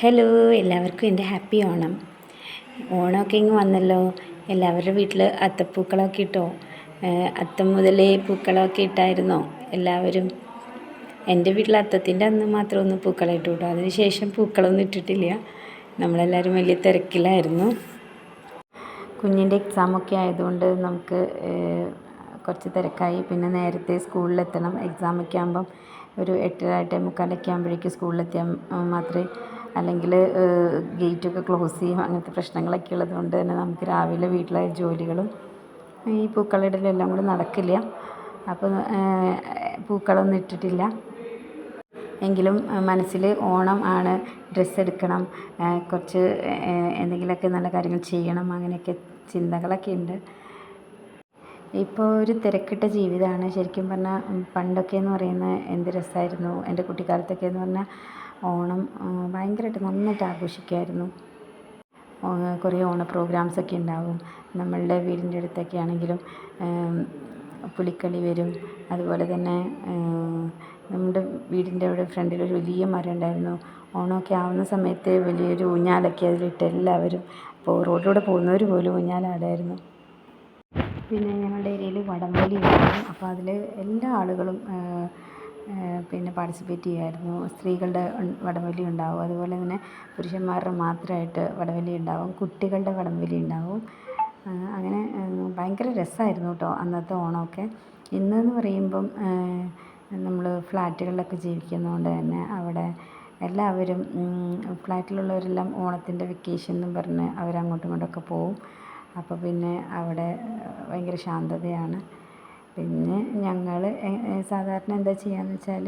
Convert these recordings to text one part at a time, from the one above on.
Hello, എല്ലാവർക്കും എൻ്റെ happy Onam. ഓണമൊക്കെ ഇങ്ങ് വന്നല്ലോ. എല്ലാവരുടെ വീട്ടിൽ അത്തപ്പൂക്കളമൊക്കെ ഇട്ടോ? അത്തം മുതലേ പൂക്കളമൊക്കെ ഇട്ടായിരുന്നോ എല്ലാവരും? എൻ്റെ വീട്ടിൽ അത്തത്തിൻ്റെ അന്ന് മാത്രമൊന്നും പൂക്കളം ഇട്ടു കേട്ടോ. അതിന് ശേഷം പൂക്കളമൊന്നും ഇട്ടിട്ടില്ല. നമ്മളെല്ലാവരും വലിയ തിരക്കിലായിരുന്നു. കുഞ്ഞിൻ്റെ എക്സാമൊക്കെ ആയതുകൊണ്ട് നമുക്ക് കുറച്ച് തിരക്കായി. പിന്നെ നേരത്തെ സ്കൂളിലെത്തണം. എക്സാമൊക്കെ ആകുമ്പം ഒരു 8:30 ആകുമ്പോഴേക്കും സ്കൂളിലെത്തിയാൽ മാത്രമേ, അല്ലെങ്കിൽ ഗേറ്റൊക്കെ ക്ലോസ് ചെയ്യും. അങ്ങനത്തെ പ്രശ്നങ്ങളൊക്കെ ഉള്ളത് കൊണ്ട് തന്നെ നമുക്ക് രാവിലെ വീട്ടിലെ ജോലികളും ഈ പൂക്കളിടലും എല്ലാം കൂടി നടക്കില്ല. അപ്പോൾ പൂക്കളൊന്നും ഇട്ടിട്ടില്ല. എങ്കിലും മനസ്സിൽ ഓണം ആണ്, ഡ്രസ്സ് എടുക്കണം, കുറച്ച് എന്തെങ്കിലുമൊക്കെ നല്ല കാര്യങ്ങൾ ചെയ്യണം, അങ്ങനെയൊക്കെ ചിന്തകളൊക്കെ ഉണ്ട്. ഇപ്പോൾ ഒരു തിരക്കിട്ട ജീവിതമാണ് ശരിക്കും പറഞ്ഞാൽ. പണ്ടൊക്കെ എന്ന് പറയുന്നത് എന്ത് രസമായിരുന്നു. എൻ്റെ കുട്ടിക്കാലത്തൊക്കെ എന്ന് പറഞ്ഞാൽ ഓണം ഭയങ്കരമായിട്ട് നന്നായിട്ട് ആഘോഷിക്കുമായിരുന്നു. കുറേ ഓണ പ്രോഗ്രാംസൊക്കെ ഉണ്ടാവും. നമ്മളുടെ വീടിൻ്റെ അടുത്തൊക്കെ ആണെങ്കിലും പുലിക്കളി വരും. അതുപോലെ തന്നെ നമ്മുടെ വീടിൻ്റെ അവിടെ ഫ്രണ്ടിലൊരു വലിയ മരം ഉണ്ടായിരുന്നു. ഓണമൊക്കെ ആവുന്ന സമയത്ത് വലിയൊരു ഊഞ്ഞാലൊക്കെ അതിലിട്ട് എല്ലാവരും, അപ്പോൾ റോഡിലൂടെ പോകുന്നവർ പോലും ഊഞ്ഞാലാടുമായിരുന്നു. പിന്നെ ഞങ്ങളുടെ ഏരിയയിൽ വടംവലി ഉണ്ടായിരുന്നു. അപ്പോൾ അതിൽ എല്ലാ ആളുകളും പിന്നെ പാർട്ടിസിപ്പേറ്റ് ചെയ്യുമായിരുന്നു. സ്ത്രീകളുടെ വടംവലി ഉണ്ടാവും, അതുപോലെ തന്നെ പുരുഷന്മാരുടെ മാത്രമായിട്ട് വടംവലി ഉണ്ടാവും, കുട്ടികളുടെ വടംവലി ഉണ്ടാവും. അങ്ങനെ ഭയങ്കര രസമായിരുന്നു കേട്ടോ അന്നത്തെ ഓണമൊക്കെ. ഇന്നെന്ന് പറയുമ്പം നമ്മൾ ഫ്ലാറ്റുകളിലൊക്കെ ജീവിക്കുന്നതുകൊണ്ട് തന്നെ അവിടെ എല്ലാവരും ഫ്ലാറ്റിലുള്ളവരെല്ലാം ഓണത്തിൻ്റെ വെക്കേഷൻ എന്നും പറഞ്ഞ് അവരങ്ങോട്ടും ഇങ്ങോട്ടൊക്കെ പോവും. അപ്പോൾ പിന്നെ അവിടെ ഭയങ്കര ശാന്തതയാണ്. പിന്നെ ഞങ്ങൾ സാധാരണ എന്താ ചെയ്യുകയെന്ന് വെച്ചാൽ,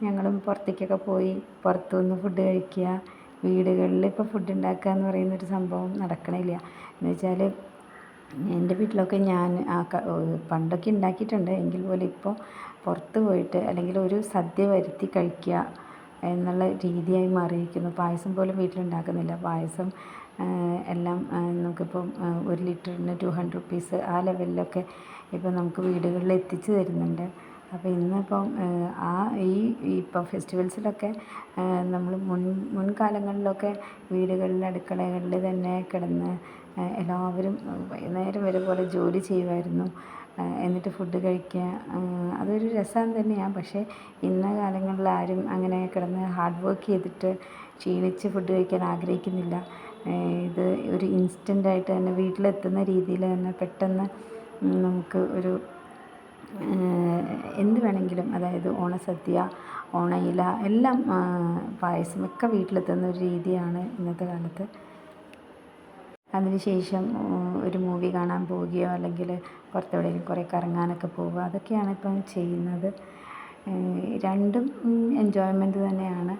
ഞങ്ങളും പുറത്തേക്കൊക്കെ പോയി പുറത്തുനിന്ന് ഫുഡ് കഴിക്കുക. വീടുകളിൽ ഇപ്പോൾ ഫുഡ് ഉണ്ടാക്കുക എന്ന് പറയുന്നൊരു സംഭവം നടക്കണില്ല. എന്ന് വെച്ചാൽ എൻ്റെ വീട്ടിലൊക്കെ ഞാൻ പണ്ടൊക്കെ ഉണ്ടാക്കിയിട്ടുണ്ട്. എങ്കിൽ പോലും ഇപ്പോൾ പുറത്ത് പോയിട്ട് അല്ലെങ്കിൽ ഒരു സദ്യ വരുത്തി കഴിക്കുക എന്നുള്ള രീതിയായി മാറിയിരിക്കുന്നു. പായസം പോലും വീട്ടിലുണ്ടാക്കുന്നില്ല. പായസം എല്ലാം നമുക്കിപ്പം 1 ലിറ്ററിന് 200 റുപ്പീസ് ആ ലെവലിലൊക്കെ ഇപ്പോൾ നമുക്ക് വീടുകളിൽ എത്തിച്ചു തരുന്നുണ്ട്. അപ്പോൾ ഇന്നിപ്പം ഇപ്പം ഫെസ്റ്റിവൽസിലൊക്കെ നമ്മൾ മുൻകാലങ്ങളിലൊക്കെ വീടുകളിൽ അടുക്കളകളിൽ തന്നെ കിടന്ന് എല്ലാവരും വൈകുന്നേരം വരെ പോലെ ജോലി ചെയ്യുമായിരുന്നു. എന്നിട്ട് ഫുഡ് കഴിക്കുക, അതൊരു രസം തന്നെയാണ്. പക്ഷേ ഇന്ന കാലങ്ങളിൽ ആരും അങ്ങനെ കിടന്ന് ഹാർഡ് വർക്ക് ചെയ്തിട്ട് ക്ഷീണിച്ച് ഫുഡ് കഴിക്കാൻ ആഗ്രഹിക്കുന്നില്ല. ഇത് ഒരു ഇൻസ്റ്റൻ്റായിട്ട് തന്നെ വീട്ടിലെത്തുന്ന രീതിയിൽ തന്നെ പെട്ടെന്ന് നമുക്ക് ഒരു എന്ത് വേണമെങ്കിലും, അതായത് ഓണസദ്യ, ഓണയില എല്ലാം, പായസമൊക്കെ വീട്ടിലെത്തുന്ന ഒരു രീതിയാണ് ഇന്നത്തെ കാലത്ത്. അതിനുശേഷം ഒരു മൂവി കാണാൻ പോവുകയോ അല്ലെങ്കിൽ പുറത്തെവിടെയെങ്കിലും കുറേ കറങ്ങാനൊക്കെ പോവുക, അതൊക്കെയാണ് ഇപ്പം ചെയ്യുന്നത്. രണ്ടും എൻജോയ്മെൻറ്റ് തന്നെയാണ്.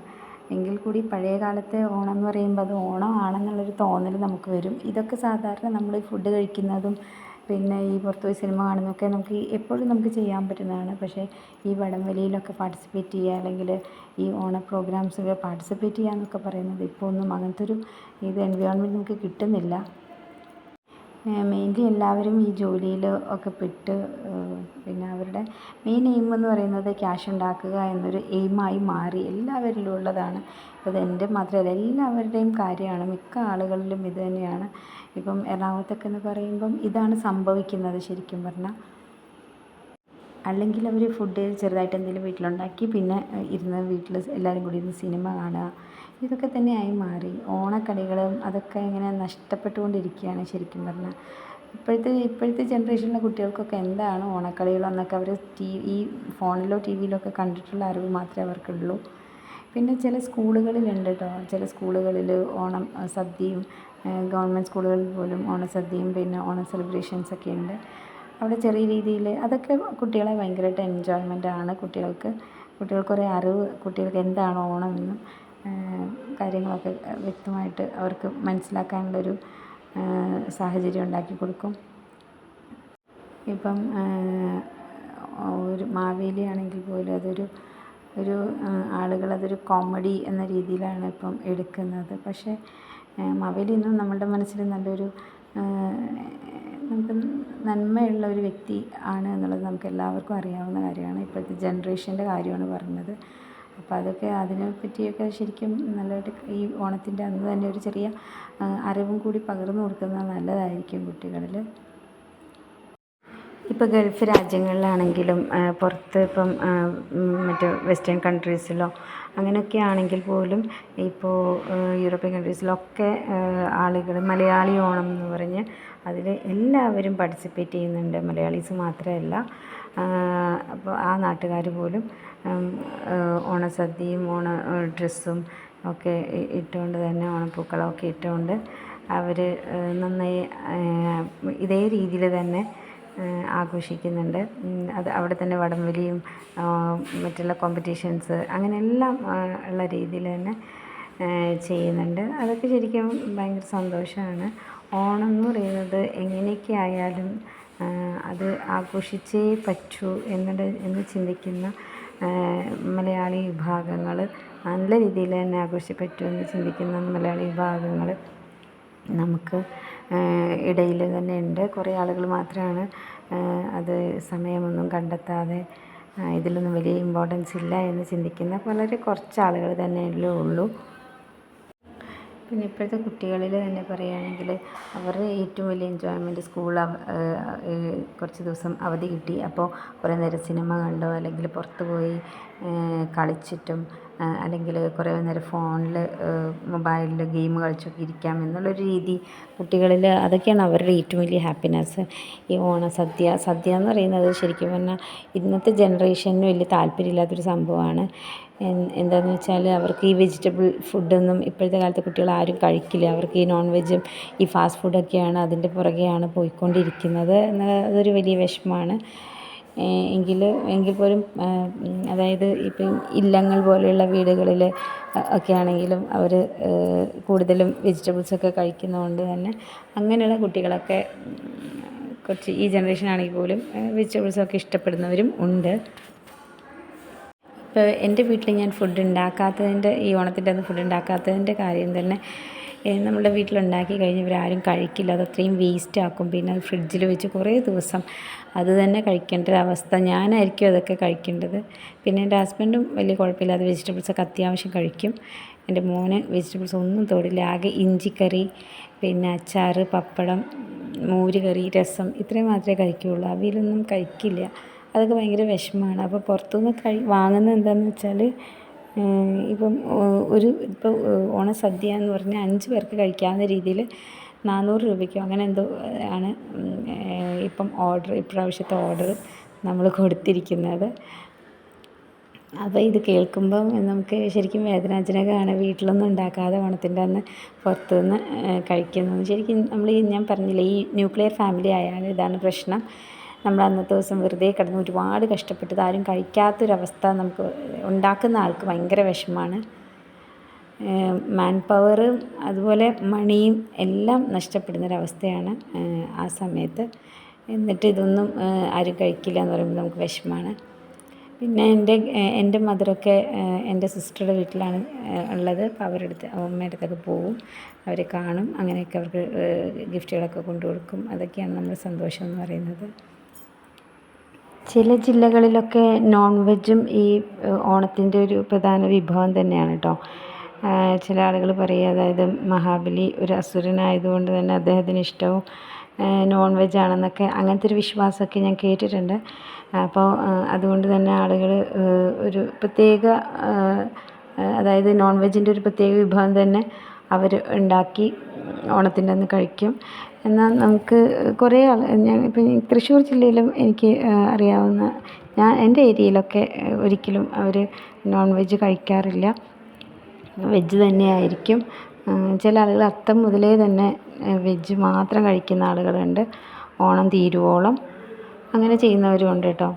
എങ്കിൽ കൂടി പഴയ കാലത്തെ ഓണം എന്ന് പറയുമ്പോൾ അത് ഓണം ആണെന്നുള്ളൊരു തോന്നൽ നമുക്ക് വരും. ഇതൊക്കെ സാധാരണ നമ്മൾ ഫുഡ് കഴിക്കുന്നതും പിന്നെ ഈ പുറത്ത് പോയി സിനിമ കാണുന്നതൊക്കെ നമുക്ക് എപ്പോഴും നമുക്ക് ചെയ്യാൻ പറ്റുന്നതാണ്. പക്ഷേ ഈ വടംവലിയിലൊക്കെ പാർട്ടിസിപ്പേറ്റ് ചെയ്യുക അല്ലെങ്കിൽ ഈ ഓണ പ്രോഗ്രാംസൊക്കെ പാർട്ടിസിപ്പേറ്റ് ചെയ്യുക എന്നൊക്കെ പറയുന്നത് ഇപ്പോൾ ഒന്നും അങ്ങനത്തെ ഒരു എൻവയോൺമെൻറ്റ് നമുക്ക് കിട്ടുന്നില്ല. മെയിൻലി എല്ലാവരും ഈ ജോലിയിൽ ഒക്കെ പെട്ട് പിന്നെ അവരുടെ മെയിൻ എയിം എന്ന് പറയുന്നത് ക്യാഷ് ഉണ്ടാക്കുക എന്നൊരു എയിമായി മാറി എല്ലാവരിലും ഉള്ളതാണ്. അത് എൻ്റെ മാത്രമല്ല, എല്ലാവരുടെയും കാര്യമാണ്. മിക്ക ആളുകളിലും ഇത് തന്നെയാണ്. ഇപ്പം എറണാകുളത്തൊക്കെ എന്ന് പറയുമ്പം ഇതാണ് സംഭവിക്കുന്നത് ശരിക്കും പറഞ്ഞാൽ. അല്ലെങ്കിൽ അവർ ഫുഡ് ചെറുതായിട്ട് എന്തെങ്കിലും വീട്ടിലുണ്ടാക്കി പിന്നെ ഇരുന്ന് വീട്ടിൽ എല്ലാവരും കൂടി ഇരുന്ന് സിനിമ കാണുക, ഇതൊക്കെ തന്നെയായി മാറി. ഓണക്കളികളും അതൊക്കെ ഇങ്ങനെ നഷ്ടപ്പെട്ടുകൊണ്ടിരിക്കുകയാണ് ശരിക്കും പറഞ്ഞാൽ. ഇപ്പോഴത്തെ ജനറേഷനിലെ കുട്ടികൾക്കൊക്കെ എന്താണ് ഓണക്കളികളെന്നൊക്കെ അവർ ഈ ഫോണിലോ ടി വിയിലോ ഒക്കെ കണ്ടിട്ടുള്ള അറിവ് മാത്രമേ അവർക്കുള്ളൂ. പിന്നെ ചില സ്കൂളുകളിലുണ്ട് കേട്ടോ, ചില സ്കൂളുകളിൽ ഓണം സദ്യയും, ഗവൺമെൻറ് സ്കൂളുകളിൽ പോലും ഓണസദ്യയും പിന്നെ ഓണം സെലിബ്രേഷൻസൊക്കെ ഉണ്ട്. അവിടെ ചെറിയ രീതിയിൽ അതൊക്കെ കുട്ടികളെ ഭയങ്കരമായിട്ട് എൻജോയ്മെൻ്റാണ്. കുട്ടികൾക്ക് കുറേ അറിവ്, കുട്ടികൾക്ക് എന്താണ് ഓണമെന്നും കാര്യങ്ങളൊക്കെ വ്യക്തമായിട്ട് അവർക്ക് മനസ്സിലാക്കാനുള്ളൊരു സാഹചര്യം ഉണ്ടാക്കി കൊടുക്കും. ഇപ്പം ഒരു മാവേലി ആണെങ്കിൽ പോലും ഒരു ആളുകൾ അതൊരു കോമഡി എന്ന രീതിയിലാണ് ഇപ്പം എടുക്കുന്നത്. പക്ഷേ മാവേലി ഇന്നും നമ്മളുടെ മനസ്സിൽ നല്ലൊരു നമുക്ക് നന്മയുള്ള ഒരു വ്യക്തി ആണ് എന്നുള്ളത് നമുക്ക് എല്ലാവർക്കും അറിയാവുന്ന കാര്യമാണ്. ഇപ്പോഴത്തെ ജനറേഷൻ്റെ കാര്യമാണ് പറഞ്ഞത്. അപ്പോൾ അതൊക്കെ അതിനെ പറ്റിയൊക്കെ ശരിക്കും നല്ലതായിട്ട് ഈ ഓണത്തിൻ്റെ അന്ന് തന്നെ ഒരു ചെറിയ അറിവും കൂടി പകർന്നു കൊടുക്കുന്നത് നല്ലതായിരിക്കും കുട്ടികളിൽ. ഇപ്പോൾ ഗൾഫ് രാജ്യങ്ങളിലാണെങ്കിലും പുറത്ത് ഇപ്പം മറ്റ് വെസ്റ്റേൺ കൺട്രീസിലോ അങ്ങനെയൊക്കെ ആണെങ്കിൽ പോലും ഇപ്പോൾ യൂറോപ്യൻ കൺട്രീസിലൊക്കെ ആളുകൾ മലയാളി ഓണം എന്ന് പറഞ്ഞ് അതിൽ എല്ലാവരും പാർട്ടിസിപ്പേറ്റ് ചെയ്യുന്നുണ്ട്. മലയാളീസ് മാത്രമല്ല, അപ്പോൾ ആ നാട്ടുകാർ പോലും ഓണസദ്യയും ഡ്രസ്സും ഒക്കെ ഇട്ടുകൊണ്ട് തന്നെ ഓണപ്പൂക്കളമൊക്കെ ഇട്ടുകൊണ്ട് അവർ നന്നായി ഇതേ രീതിയിൽ തന്നെ ആഘോഷിക്കുന്നുണ്ട്. അത് അവിടെ തന്നെ വടംവലിയും മറ്റുള്ള കോമ്പറ്റീഷൻസ് അങ്ങനെയെല്ലാം ഉള്ള രീതിയിൽ തന്നെ ചെയ്യുന്നുണ്ട്. അതൊക്കെ ശരിക്കും ഭയങ്കര സന്തോഷമാണ്. ഓണം എന്ന് പറയുന്നത് എങ്ങനെയൊക്കെ ആയാലും അത് ആഘോഷിച്ചേ പറ്റൂ എന്ന് ചിന്തിക്കുന്ന മലയാളി വിഭാഗങ്ങൾ, നല്ല രീതിയിൽ തന്നെ ആഘോഷിച്ചേ പറ്റൂ എന്ന് ചിന്തിക്കുന്ന മലയാളി വിഭാഗങ്ങൾ നമുക്ക് ഇടയിൽ തന്നെ ഉണ്ട്. കുറേ ആളുകൾ മാത്രമാണ് അത് സമയമൊന്നും കണ്ടെത്താതെ ഇതിലൊന്നും വലിയ ഇമ്പോർട്ടൻസ് ഇല്ല എന്ന് ചിന്തിക്കുന്ന വളരെ കുറച്ച് ആളുകൾ തന്നെയല്ലേ ഉള്ളൂ. പിന്നെ ഇപ്പോഴത്തെ കുട്ടികളിൽ തന്നെ പറയുകയാണെങ്കിൽ അവരുടെ ഏറ്റവും വലിയ എൻജോയ്മെൻറ്റ് കുറച്ച് ദിവസം അവധി കിട്ടി, അപ്പോൾ കുറേ നേരം സിനിമ കണ്ടോ അല്ലെങ്കിൽ പുറത്ത് പോയി കളിച്ചിട്ടും അല്ലെങ്കിൽ കുറേ നേരം ഫോണിൽ മൊബൈലിൽ ഗെയിം കളിച്ചൊക്കെ ഇരിക്കാം എന്നുള്ളൊരു രീതി കുട്ടികളിൽ, അതൊക്കെയാണ് അവരുടെ ഏറ്റവും വലിയ ഹാപ്പിനെസ്. ഈ സദ്യ എന്ന് പറയുന്നത് ശരിക്കും പറഞ്ഞാൽ ഇന്നത്തെ ജനറേഷന് വലിയ താല്പര്യമില്ലാത്തൊരു സംഭവമാണ്. എന്താണെന്ന് വെച്ചാൽ അവർക്ക് ഈ വെജിറ്റബിൾ ഫുഡൊന്നും ഇപ്പോഴത്തെ കാലത്തെ കുട്ടികൾ ആരും കഴിക്കില്ല. അവർക്ക് ഈ നോൺ വെജും ഈ ഫാസ്റ്റ് ഫുഡൊക്കെയാണ് അതിൻ്റെ പുറകെയാണ് പോയിക്കൊണ്ടിരിക്കുന്നത്. എന്നാൽ അതൊരു വലിയ വിഷമമാണ്. എങ്കിൽ പോലും അതായത് ഇപ്പം ഇല്ലങ്ങൾ പോലെയുള്ള വീടുകളിൽ ഒക്കെ ആണെങ്കിലും അവർ കൂടുതലും വെജിറ്റബിൾസൊക്കെ കഴിക്കുന്നതുകൊണ്ട് തന്നെ അങ്ങനെയുള്ള കുട്ടികളൊക്കെ കുറച്ച് ഈ ജനറേഷൻ ആണെങ്കിൽ പോലും വെജിറ്റബിൾസൊക്കെ ഇഷ്ടപ്പെടുന്നവരും ഉണ്ട്. ഇപ്പോൾ എൻ്റെ വീട്ടിൽ ഞാൻ ഫുഡ് ഉണ്ടാക്കാത്തതിൻ്റെ, ഈ ഓണത്തിൻ്റെ അന്ന് ഫുഡ് ഉണ്ടാക്കാത്തതിൻ്റെ കാര്യം തന്നെ നമ്മുടെ വീട്ടിലുണ്ടാക്കി കഴിഞ്ഞ് ഇവരാരും കഴിക്കില്ല. അത് അത്രയും വേസ്റ്റ് ആക്കും. പിന്നെ അത് ഫ്രിഡ്ജിൽ വെച്ച് കുറേ ദിവസം അത് തന്നെ കഴിക്കേണ്ട ഒരവസ്ഥ. ഞാനായിരിക്കും അതൊക്കെ കഴിക്കേണ്ടത്. പിന്നെ എൻ്റെ ഹസ്ബൻഡും വലിയ കുഴപ്പമില്ലാതെ വെജിറ്റബിൾസൊക്കെ അത്യാവശ്യം കഴിക്കും. എൻ്റെ മോന് വെജിറ്റബിൾസ് ഒന്നും തൊടില്ല. ആകെ ഇഞ്ചിക്കറി, പിന്നെ അച്ചാർ, പപ്പടം, മോര് കറി, രസം ഇത്രയും മാത്രമേ കഴിക്കുകയുള്ളൂ. അവിയലൊന്നും കഴിക്കില്ല. അതൊക്കെ ഭയങ്കര വിഷമമാണ്. അപ്പോൾ പുറത്തുനിന്ന് വാങ്ങുന്നത് എന്താണെന്ന് വെച്ചാൽ ഇപ്പം ഇപ്പോൾ ഓണസദ്യ എന്ന് പറഞ്ഞാൽ 5 പേർക്ക് കഴിക്കാവുന്ന രീതിയിൽ 400 രൂപയ്ക്കോ അങ്ങനെ എന്തോ ആണ് ഇപ്രാവശ്യത്തെ ഓർഡർ നമ്മൾ കൊടുത്തിരിക്കുന്നത്. അപ്പോൾ ഇത് കേൾക്കുമ്പം നമുക്ക് ശരിക്കും വേദനാജനകമാണ്. വീട്ടിലൊന്നും ഉണ്ടാക്കാതെ ഓണത്തിൻ്റെ അന്ന് പുറത്തുനിന്ന് കഴിക്കുന്നത്. ശരിക്കും ഞാൻ പറഞ്ഞില്ലേ, ഈ ന്യൂക്ലിയർ ഫാമിലി ആയാലും ഇതാണ് പ്രശ്നം. നമ്മൾ അന്നത്തെ ദിവസം വെറുതെ കിടന്ന് ഒരുപാട് കഷ്ടപ്പെട്ടത് ആരും കഴിക്കാത്തൊരവസ്ഥ നമുക്ക് ഉണ്ടാക്കുന്ന ആൾക്ക് ഭയങ്കര വിഷമമാണ്. മാൻ പവറും അതുപോലെ മണിയും എല്ലാം നഷ്ടപ്പെടുന്നൊരവസ്ഥയാണ് ആ സമയത്ത്. എന്നിട്ട് ഇതൊന്നും ആരും കഴിക്കില്ല എന്ന് പറയുമ്പോൾ നമുക്ക് വിഷമമാണ്. പിന്നെ എൻ്റെ മദറൊക്കെ എൻ്റെ സിസ്റ്ററുടെ വീട്ടിലാണ് ഉള്ളത്. അപ്പോൾ അമ്മയുടെ അടുത്തൊക്കെ പോവും, അവരെ കാണും, അങ്ങനെയൊക്കെ അവർക്ക് ഗിഫ്റ്റുകളൊക്കെ കൊണ്ടു കൊടുക്കും. അതൊക്കെയാണ് നമ്മുടെ സന്തോഷം എന്ന് പറയുന്നത്. ചില ജില്ലകളിലൊക്കെ നോൺ വെജും ഈ ഓണത്തിൻ്റെ ഒരു പ്രധാന വിഭവം തന്നെയാണ് കേട്ടോ. ചില ആളുകൾ പറയും, അതായത് മഹാബലി ഒരു അസുരനായതുകൊണ്ട് തന്നെ അദ്ദേഹത്തിന് ഇഷ്ടവും നോൺ വെജ് ആണെന്നൊക്കെ, അങ്ങനത്തെ ഒരു വിശ്വാസമൊക്കെ ഞാൻ കേട്ടിട്ടുണ്ട്. അപ്പോൾ അതുകൊണ്ട് തന്നെ ആളുകൾ ഒരു പ്രത്യേക, അതായത് നോൺ വെജിൻ്റെ ഒരു പ്രത്യേക വിഭവം തന്നെ അവർ ഉണ്ടാക്കി ഓണത്തിൻ്റെ അന്ന് കഴിക്കും. എന്നാൽ നമുക്ക് കുറേ ഇപ്പം തൃശ്ശൂർ ജില്ലയിലും എനിക്ക് അറിയാവുന്ന, എൻ്റെ ഏരിയയിലൊക്കെ ഒരിക്കലും അവർ നോൺ വെജ് കഴിക്കാറില്ല, വെജ് തന്നെയായിരിക്കും. ചില ആളുകൾ അത്തം മുതലേ തന്നെ വെജ് മാത്രം കഴിക്കുന്ന ആളുകളുണ്ട്, ഓണം തീരുവോളം അങ്ങനെ ചെയ്യുന്നവരും ഉണ്ട് കേട്ടോ.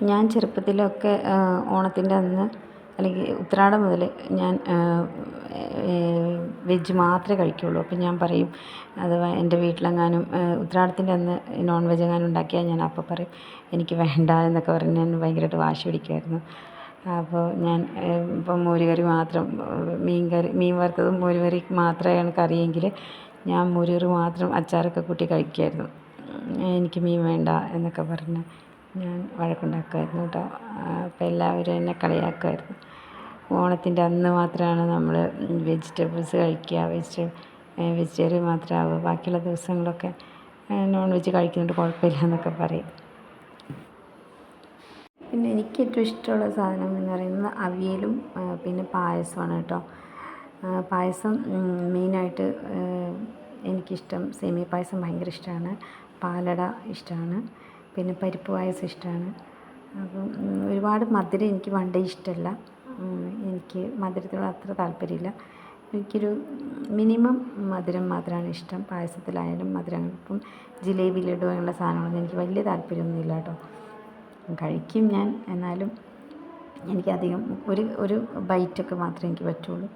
ഞാൻ ചെറുപ്പത്തിലൊക്കെ ഓണത്തിൻ്റെ അന്ന് അല്ലെങ്കിൽ ഉത്രാടം മുതൽ ഞാൻ വെജ് മാത്രമേ കഴിക്കുകയുള്ളൂ. അപ്പം ഞാൻ പറയും, അഥവാ എൻ്റെ വീട്ടിലെങ്ങാനും ഉത്രാടത്തിൻ്റെ അന്ന് നോൺ വെജ് എങ്ങാനും ഉണ്ടാക്കിയാൽ ഞാൻ അപ്പോൾ പറയും എനിക്ക് വേണ്ട എന്നൊക്കെ പറഞ്ഞ് ഞാൻ ഭയങ്കരമായിട്ട് വാശി പിടിക്കുമായിരുന്നു. അപ്പോൾ ഞാൻ ഇപ്പം മോരുകറി മാത്രം, മീൻ വറുത്തതും മോരുകറി മാത്രമാണ് കറിയെങ്കിൽ ഞാൻ മോരുകറി മാത്രം അച്ചാറൊക്കെ കൂട്ടി കഴിക്കുമായിരുന്നു. എനിക്ക് മീൻ വേണ്ട എന്നൊക്കെ പറഞ്ഞ് ഞാൻ വഴക്കുണ്ടാക്കുമായിരുന്നു കേട്ടോ. അപ്പോൾ എല്ലാവരും എന്നെ കളിയാക്കുമായിരുന്നു. ഓണത്തിൻ്റെ അന്ന് മാത്രമാണ് നമ്മൾ വെജിറ്റബിൾസ് കഴിക്കുക, വെജിറ്റേറിയൻ മാത്രമാവുക, ബാക്കിയുള്ള ദിവസങ്ങളൊക്കെ നോൺ വെജ് കഴിക്കുന്നുണ്ട്, കുഴപ്പമില്ല എന്നൊക്കെ പറയും. പിന്നെ എനിക്ക് ഏറ്റവും ഇഷ്ടമുള്ള സാധനം എന്ന് പറയുന്നത് അവിയലും പിന്നെ പായസമാണ് കേട്ടോ. പായസം മെയിനായിട്ട് എനിക്കിഷ്ടം സേമിയ പായസം ഭയങ്കര ഇഷ്ടമാണ്, പാലട ഇഷ്ടമാണ്, പിന്നെ പരിപ്പ് പായസം ഇഷ്ടമാണ്. അപ്പം ഒരുപാട് മധുരം എനിക്ക് പണ്ടേ ഇഷ്ടമല്ല. എനിക്ക് മധുരത്തിനോട് അത്ര താല്പര്യമില്ല. എനിക്കൊരു മിനിമം മധുരം മാത്രമാണ് ഇഷ്ടം. പായസത്തിലായാലും മധുരം. ഇപ്പം ജിലേബി, ലഡു അങ്ങനെയുള്ള സാധനങ്ങളൊന്നും എനിക്ക് വലിയ താല്പര്യമൊന്നുമില്ല കേട്ടോ. കഴിക്കും ഞാൻ, എന്നാലും എനിക്കധികം ഒരു ബൈറ്റൊക്കെ മാത്രമേ എനിക്ക് പറ്റുള്ളൂ.